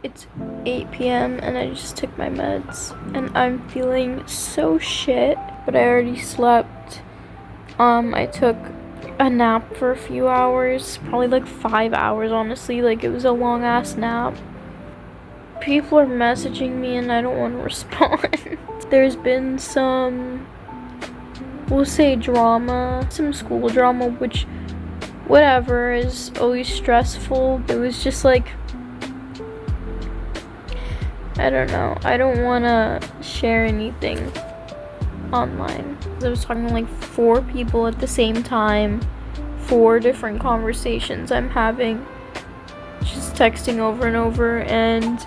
It's 8 p.m. and I just took my meds and I'm feeling so shit, but I already slept. I took a nap for a few hours, probably like 5 hours, honestly. Like, it was a long ass nap. People are messaging me and I don't want to respond. There's been some, we'll say, drama, some school drama, which, whatever, is always stressful. It was just like, I don't know. I don't want to share anything online. I was talking to like 4 people at the same time, 4 different conversations I'm having, just texting over and over, and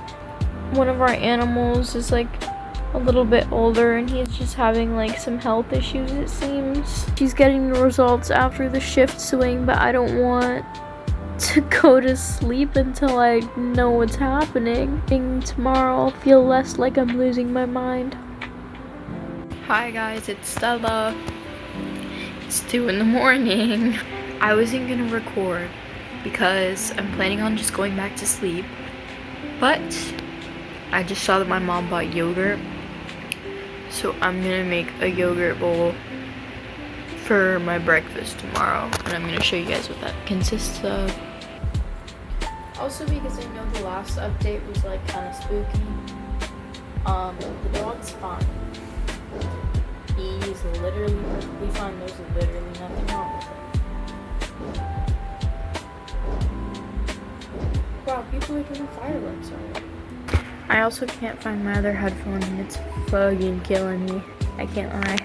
one of our animals is like a little bit older and he's just having like some health issues, it seems. She's getting the results after the shift swing, but I don't want to go to sleep until I know what's happening. Tomorrow I'll feel less like I'm losing my mind. Hi guys, it's Stella. It's 2 in the morning. I wasn't gonna record because I'm planning on just going back to sleep, but I just saw that my mom bought yogurt, so I'm gonna make a yogurt bowl for my breakfast tomorrow, and I'm gonna show you guys what that consists of. Also, because I know the last update was like kind of spooky, the dog's fine. He's literally perfectly fine. There's literally nothing wrong with him. Wow, people are doing fireworks already. I also can't find my other headphone and it's fucking killing me. I can't lie.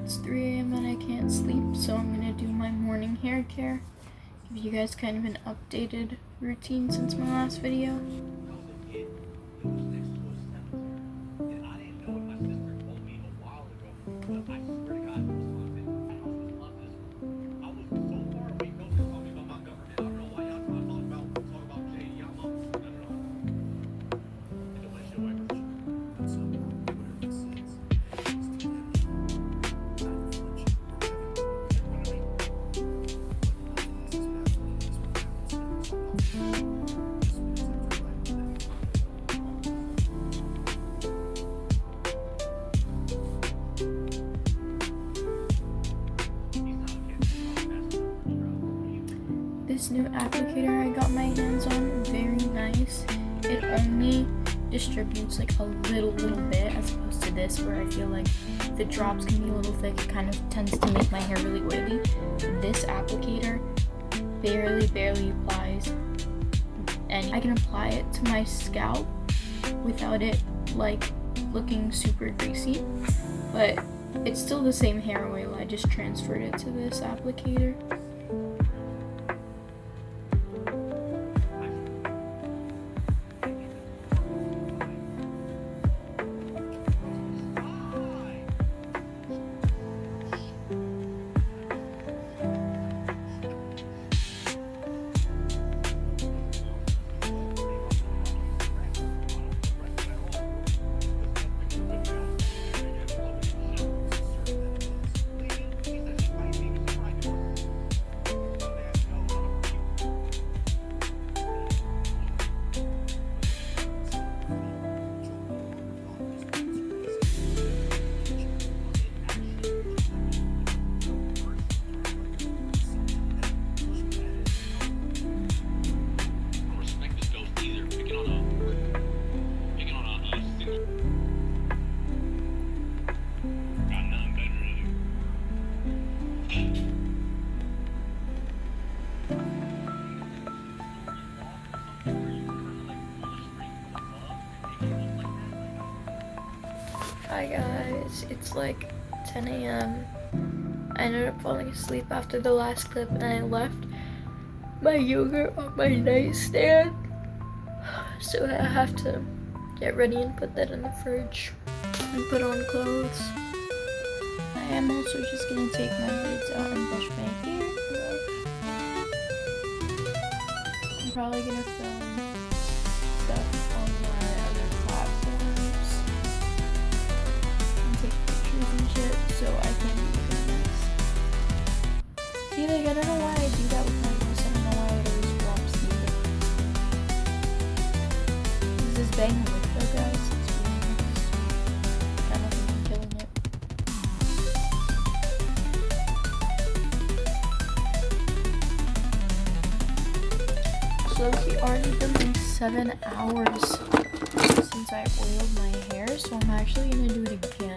It's 3 a.m. and I can't sleep, so I'm gonna do my morning hair care. Give you guys kind of an updated routine since my last video. This new applicator I got my hands on, very nice. It only distributes like a little bit as opposed to this, where I feel like the drops can be a little thick. It kind of tends to make my hair really oily. This applicator barely applies, and I can apply it to my scalp without it like looking super greasy, but it's still the same hair oil. I just transferred it to this applicator. Hi guys, it's like 10 a.m. I ended up falling asleep after the last clip and I left my yogurt on my nightstand. So I have to get ready and put that in the fridge and put on clothes. I am also just gonna take my braids out and brush my hair. I'm probably gonna film stuff on my other platforms and take pictures and shit, so I can be doing this. See, like, I don't know why I do that with my voice. I don't know why it always drops the. This is bang with though, guys. It's really nice. I don't think I'm killing it. So it's already been like 7 hours since I oiled my hair, so I'm actually gonna do it again.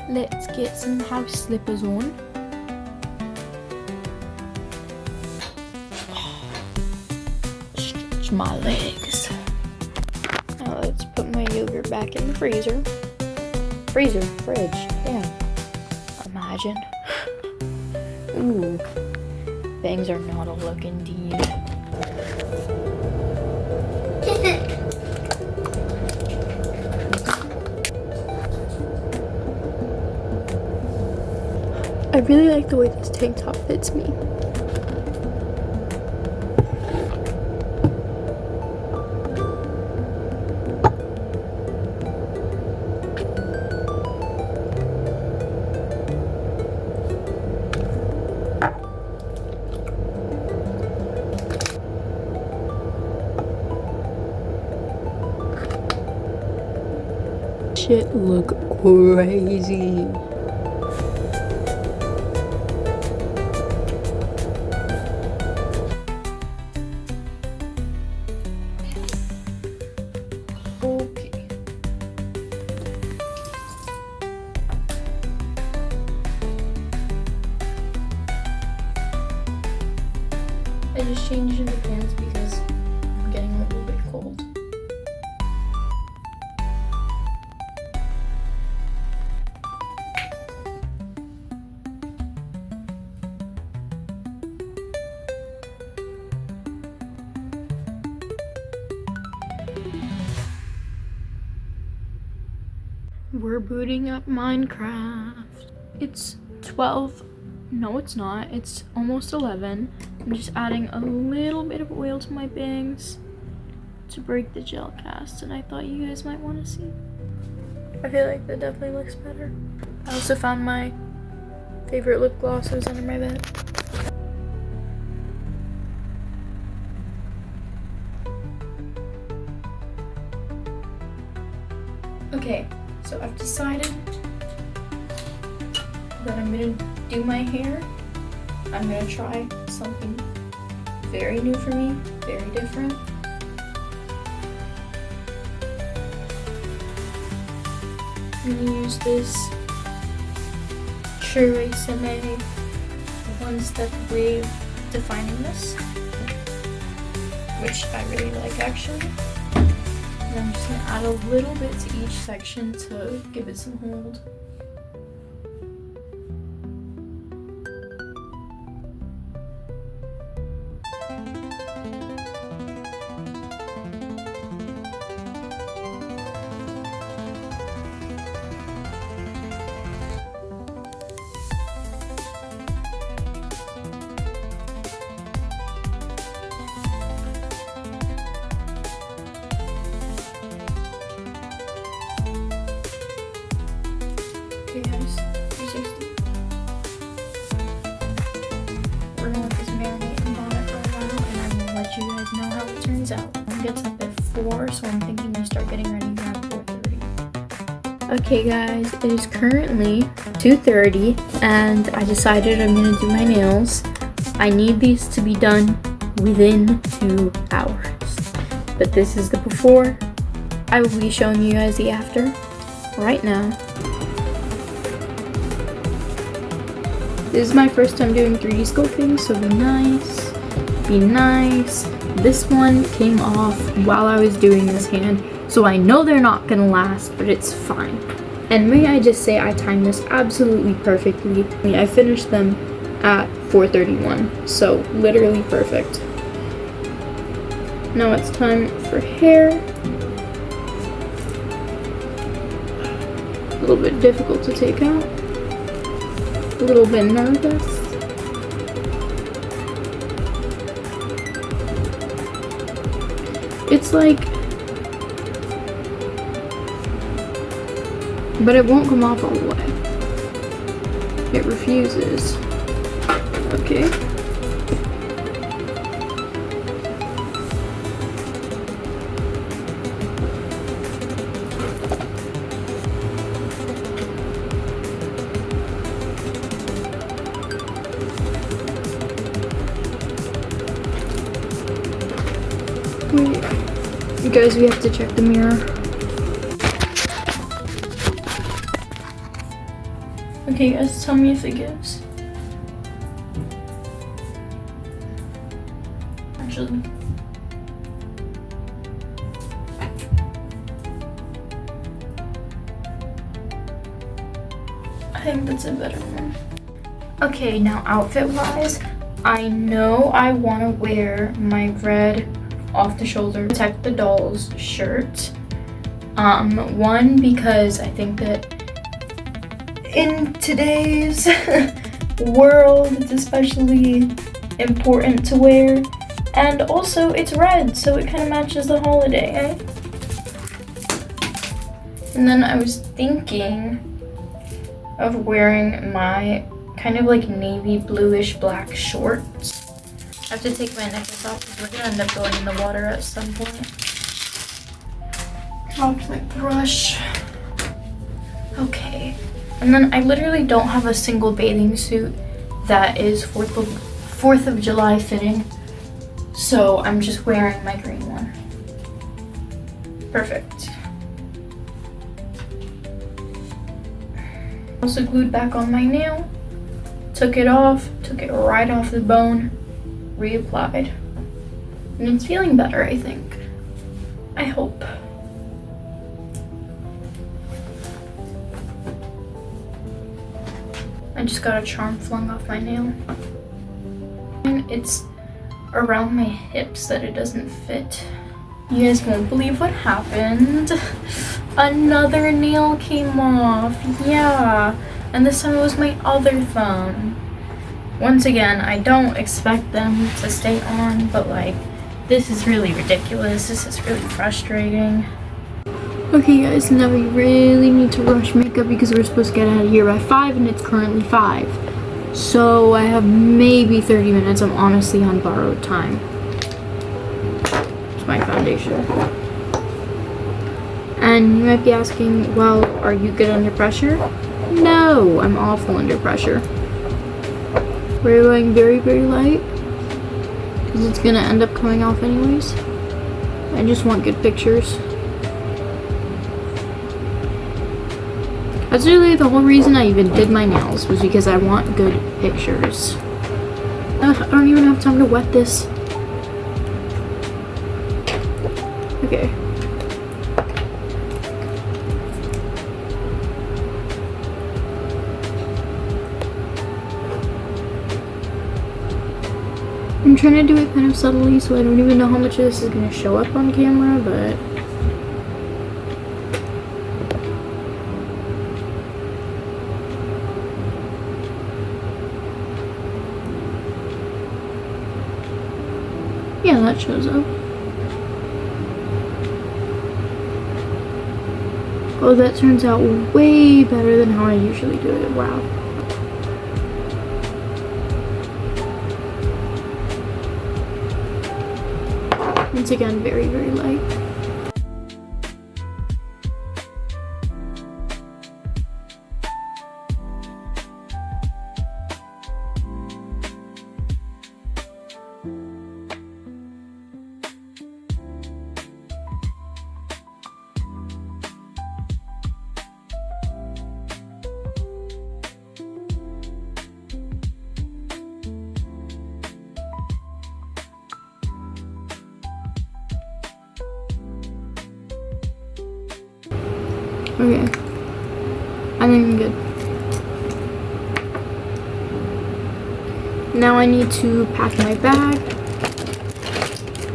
Let's get some house slippers on. Stretch my legs. Now let's put my yogurt back in the freezer. Fridge, damn. Imagine. Ooh, bangs are not a look indeed. I really like the way this tank top fits me. Shit look crazy. Okay. I just changed into pants because I'm getting a little bit cold. We're booting up Minecraft. It's 12. No, it's not. It's almost 11. I'm just adding a little bit of oil to my bangs to break the gel cast, and I thought you guys might want to see. I feel like that definitely looks better. I also found my favorite lip glosses under my bed. Okay, so I've decided that I'm gonna do my hair. I'm gonna try something very new for me, very different. I'm gonna use this True SMA one-step wave defining mist, which I really like actually. And I'm just gonna add a little bit to each section to give it some hold. Okay guys, 360. We're gonna let this marinate and bond it for a while, and I'm gonna let you guys know how it turns out. It gets up at 4, so I'm thinking you start getting ready around 4:30. Okay guys, it is currently 2:30, and I decided I'm gonna do my nails. I need these to be done within 2 hours. But this is the before. I will be showing you guys the after right now. This is my first time doing 3D sculpting, so be nice, be nice. This one came off while I was doing this hand, so I know they're not gonna last, but it's fine. And may I just say I timed this absolutely perfectly. I finished them at 4:31, so literally perfect. Now it's time for hair. A little bit difficult to take out. A little bit nervous. It's like, but it won't come off all the way. It refuses. Okay. Wait, you guys, we have to check the mirror. Okay, guys, tell me if it gives. Actually, I think that's a better one. Okay, now outfit-wise, I know I want to wear my red off the shoulder Protect the Dolls shirt. One, because I think that in today's world it's especially important to wear, and also it's red, so it kind of matches the holiday, eh? And then I was thinking of wearing my kind of like navy bluish black shorts. I have to take my necklace off because we're gonna end up going in the water at some point. Dropped my brush. Okay. And then I literally don't have a single bathing suit that is 4th of July fitting. So I'm just wearing my green one. Perfect. Also glued back on my nail. Took it off, took it right off the bone. Reapplied, and it's feeling better, I think. I hope. I just got a charm flung off my nail. And it's around my hips that it doesn't fit. You guys won't believe what happened. Another nail came off. Yeah, and this time it was my other thumb. Once again, I don't expect them to stay on, but like, this is really ridiculous. This is really frustrating. Okay guys, now we really need to rush makeup because we're supposed to get out of here by 5 and it's currently 5. So I have maybe 30 minutes. I'm honestly on borrowed time. It's my foundation. And you might be asking, well, are you good under pressure? No, I'm awful under pressure. We're going very, very light because it's gonna end up coming off anyways. I just want good pictures. That's really the whole reason I even did my nails, was because I want good pictures. I don't even have time to wet this. Okay. I'm trying to do it kind of subtly, so I don't even know how much of this is going to show up on camera, but yeah, that shows up. Oh, that turns out way better than how I usually do it. Wow. Once again, very, very light. Okay. I think I'm good. Now I need to pack my bag.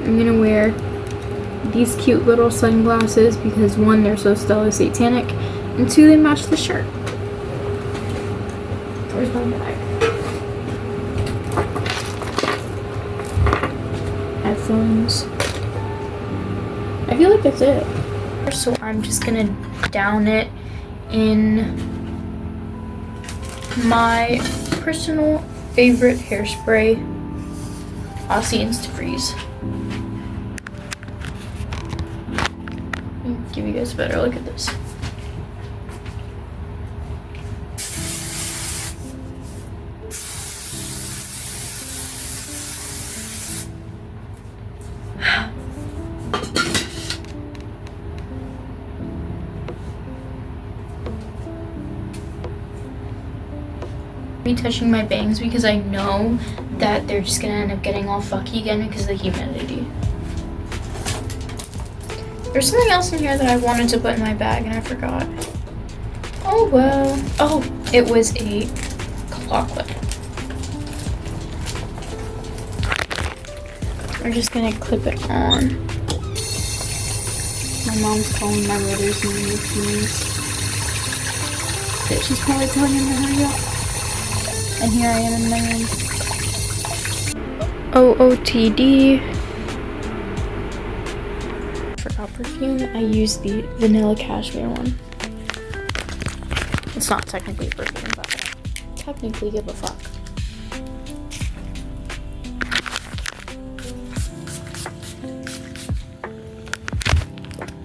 I'm gonna wear these cute little sunglasses because 1, they're so Stella Satanic, and 2, they match the shirt. Where's my bag? Headphones. I feel like that's it. So I'm just gonna down it in my personal favorite hairspray, Aussie Insta-Freeze. Give you guys a better look at this. Me touching my bangs because I know that they're just gonna end up getting all fucky again because of the humidity. There's something else in here that I wanted to put in my bag and I forgot. Oh well. Oh, it was a claw clip. We're just gonna clip it on. My mom's calling my brother's name with me. She's probably telling him to hurry up. And here I am in my room. OOTD. For our perfume, I use the vanilla cashmere one. It's not technically perfume, but I technically give a fuck.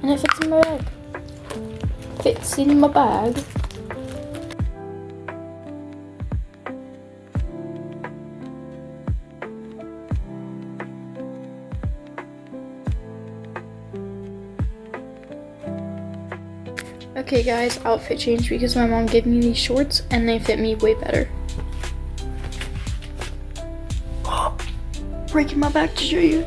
And it fits in my bag. Fits in my bag. Okay guys, outfit change because my mom gave me these shorts and they fit me way better. Breaking my back to show you.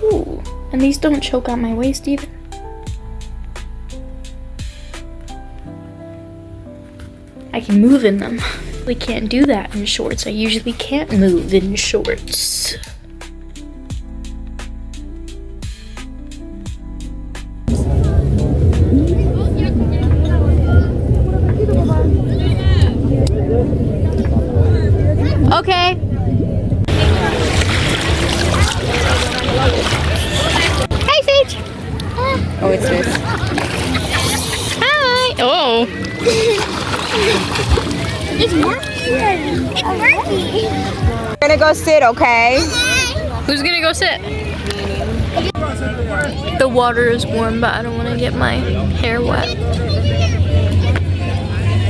Ooh, and these don't choke out my waist either. I can move in them. I can't do that in shorts. I usually can't move in shorts. Okay. Hi, Sage. Oh, it's this. Hi. Oh. It's working. It's working. We're gonna go sit, okay? Who's gonna go sit? The water is warm, but I don't want to get my hair wet.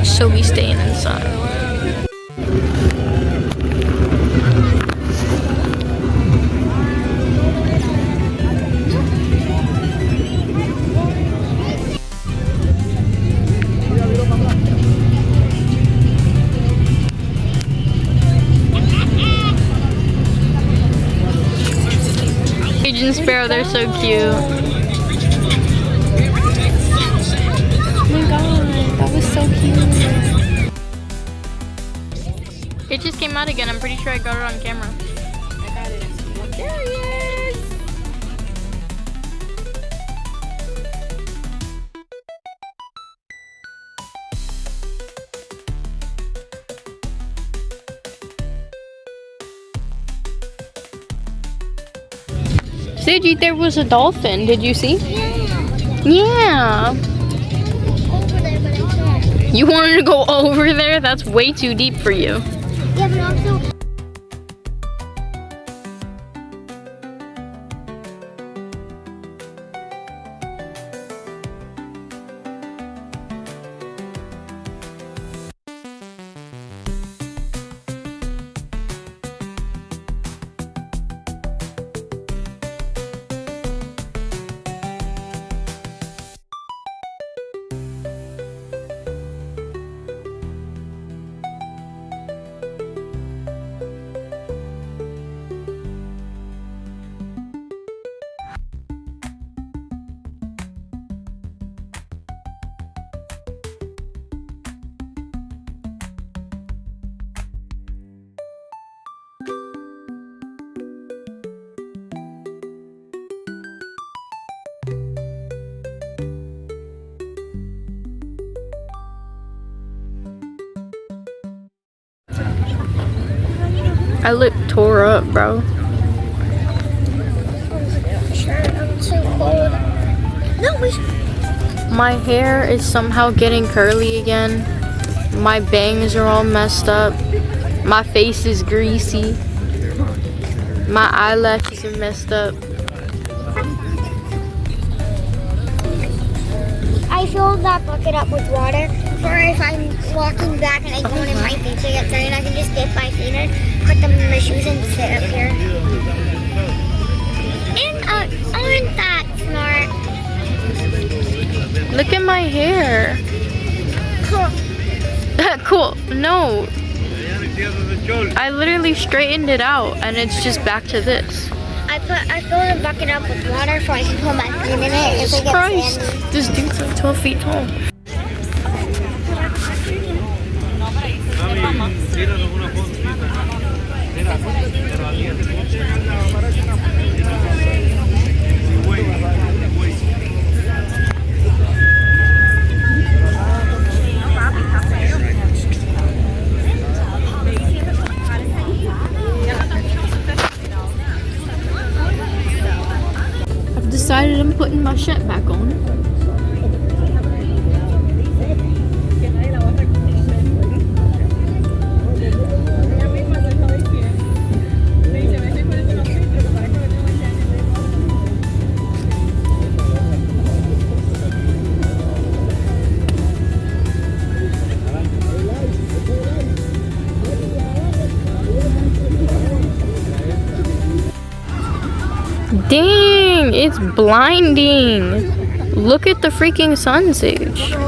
So we staying inside. Pigeon Sparrow, they're so cute. Oh my god, that was so cute. It just came out again. I'm pretty sure I got it on camera. I got it. There he is. Seiji, there was a dolphin. Did you see? Yeah. Yeah. Over there, but I can't. You wanted to go over there? That's way too deep for you. Yeah, but also. I look tore up, bro. I'm too cold. No, we should. My hair is somehow getting curly again. My bangs are all messed up. My face is greasy. My eyelashes are messed up. I filled that bucket up with water for if I'm walking back and I don't want my feet to get dirty, I can just dip my feet in, put them in my shoes and sit up here. And aren't that smart? Look at my hair. Cool. Cool. No. I literally straightened it out and it's just back to this. I filled the bucket up with water so I can put my feet in it if I get Christ. sandy. This dude's like 12 feet tall. I've decided I'm putting my shirt back on. Dang, it's blinding. Look at the freaking sun, Sage. Hi!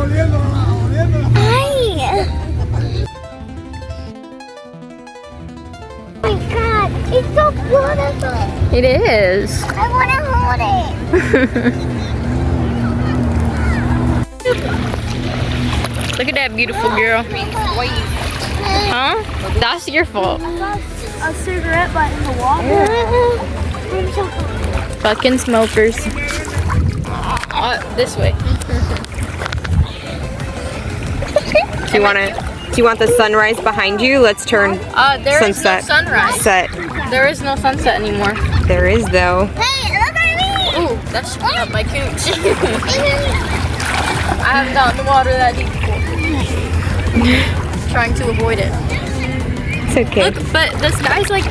Oh my god, it's so beautiful! It is. I want to hold it! Look at that beautiful girl. Huh? That's your fault. A cigarette butt in the water. Fucking smokers. This way. Do you want the sunrise behind you? Let's turn There is no sunset. sunrise. Set. There is no sunset anymore. There is though. Hey, look at me! Ooh, that's shooting up my cooch. I haven't gotten the water that deep before. Trying to avoid it. It's okay. Look, but the sky's like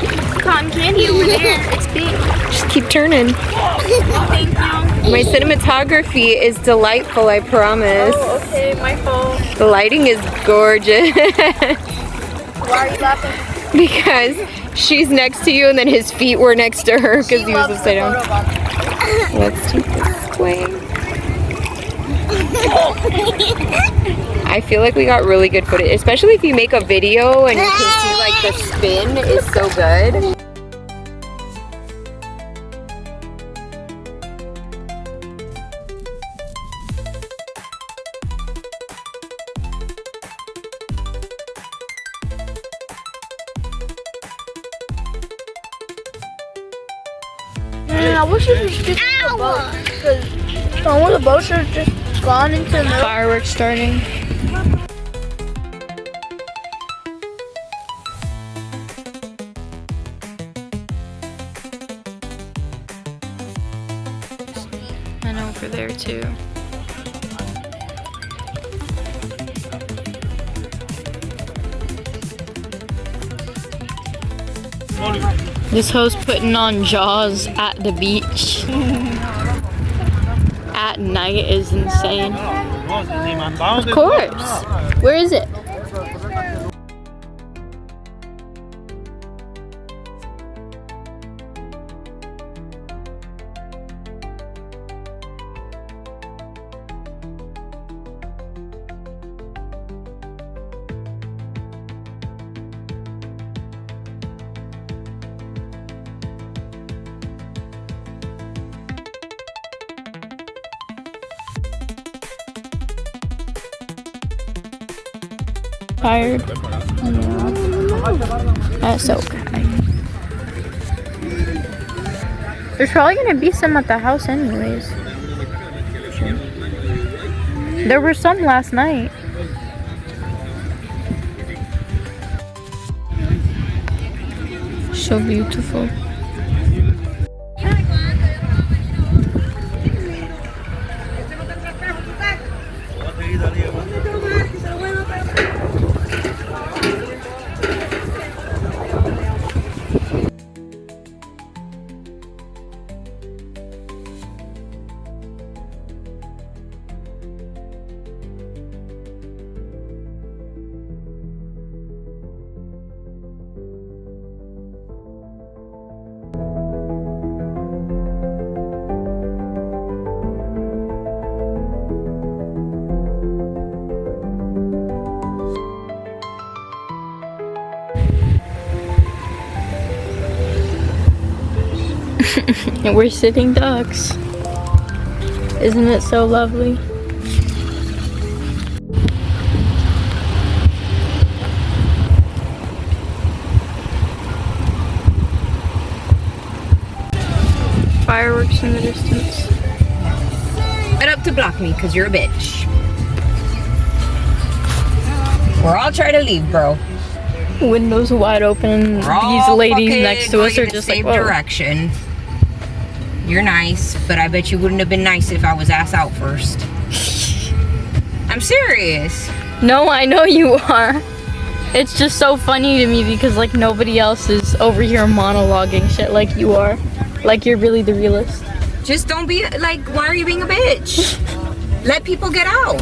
cotton candy over there. It's big. Just keep turning. Thank you. My cinematography is delightful, I promise. Oh, okay, my fault. The lighting is gorgeous. Why are you laughing? Because she's next to you and then his feet were next to her because he was upside down. Let's take this way. I feel like we got really good footage, especially if you make a video and you can see like the spin is so good. Man, I wish it was just a boat, because some of the boats are just gone into the middle. Fireworks starting. And over there too. This hoe's putting on Jaws at the beach. At night is insane. Of course. Where is it? Tired. Yeah. That's okay. There's probably gonna be some at the house anyways. There were some last night. so beautiful. And we're sitting ducks. Isn't it so lovely? Fireworks in the distance. Set up to block me because you're a bitch. We're all trying to leave, bro. Windows wide open. These ladies next to us are just like, whoa. Direction. You're nice, but I bet you wouldn't have been nice if I was ass out first. I'm serious. No, I know you are. It's just so funny to me because like nobody else is over here monologuing shit like you are. Like you're really the realist. Just don't be like, why are you being a bitch? Let people get out.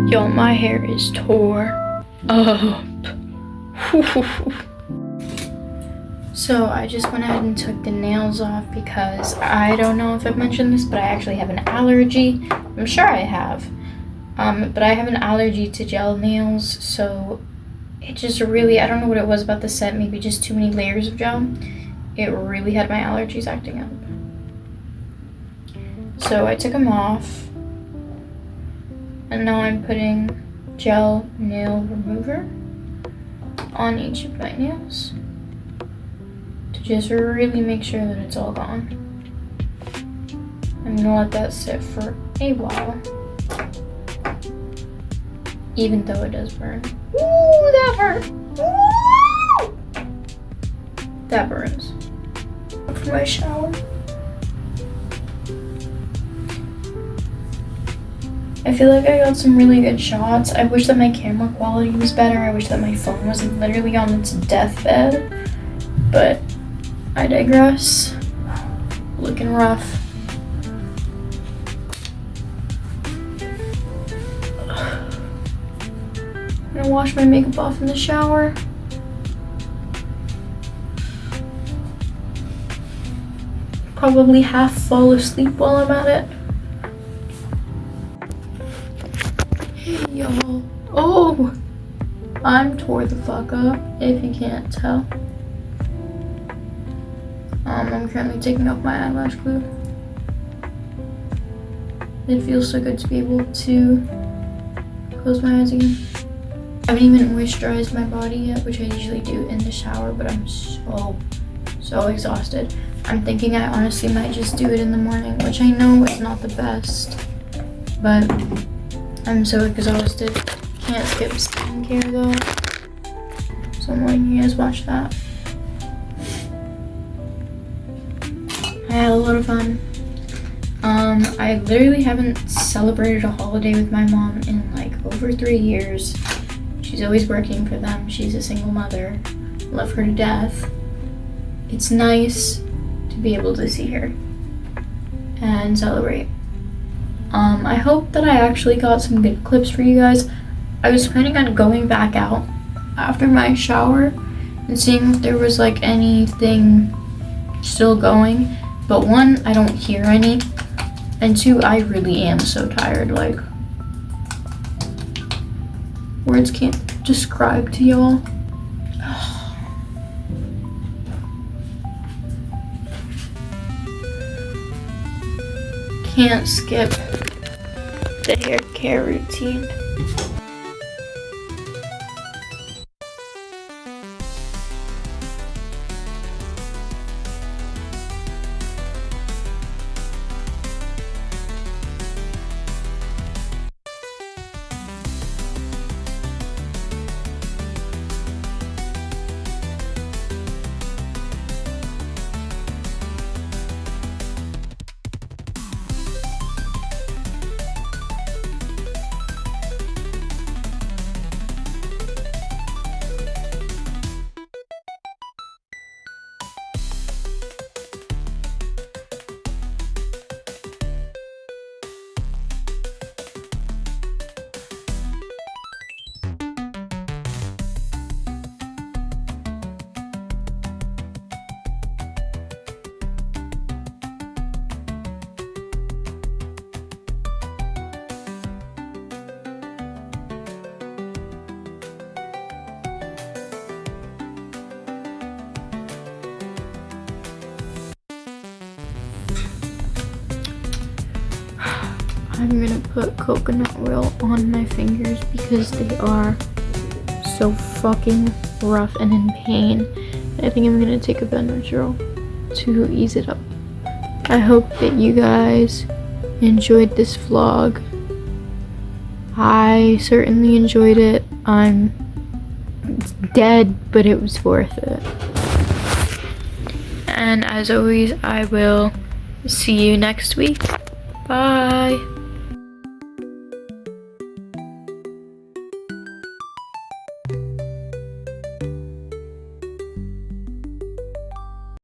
Yo, my hair is tore up. So I just went ahead and took the nails off because I don't know if I've mentioned this, but I actually have an allergy. I'm sure I have. But I have an allergy to gel nails, so it just really, I don't know what it was about the set, maybe just too many layers of gel. It really had my allergies acting up. So I took them off. And now I'm putting gel nail remover on each of my nails to just really make sure that it's all gone. I'm gonna let that sit for a while, even though it does burn. Ooh, that hurt. Ooh! That burns. For my shower. I feel like I got some really good shots. I wish that my camera quality was better. I wish that my phone wasn't literally on its deathbed. But I digress. Looking rough. I'm gonna wash my makeup off in the shower. Probably half fall asleep while I'm at it. y'all. Oh! I'm tore the fuck up, if you can't tell. I'm currently taking off my eyelash glue. It feels so good to be able to close my eyes again. I haven't even moisturized my body yet, which I usually do in the shower, but I'm so exhausted. I'm thinking I honestly might just do it in the morning, which I know is not the best, but I'm so exhausted. Can't skip skincare though, so I'm letting you guys watch that. I had a lot of fun. I literally haven't celebrated a holiday with my mom in like over 3 years. She's always working for them. She's a single mother. Love her to death. It's nice to be able to see her and celebrate. I hope that I actually got some good clips for you guys. I was planning on going back out after my shower and seeing if there was like anything still going. But one, I don't hear any. And two, I really am so tired. Like, words can't describe to y'all. Can't skip the hair care routine. I'm gonna put coconut oil on my fingers because they are so fucking rough and in pain. I think I'm gonna take a Benadryl to ease it up. I hope that you guys enjoyed this vlog. I certainly enjoyed it. I'm dead, but it was worth it. And as always, I will see you next week. Bye.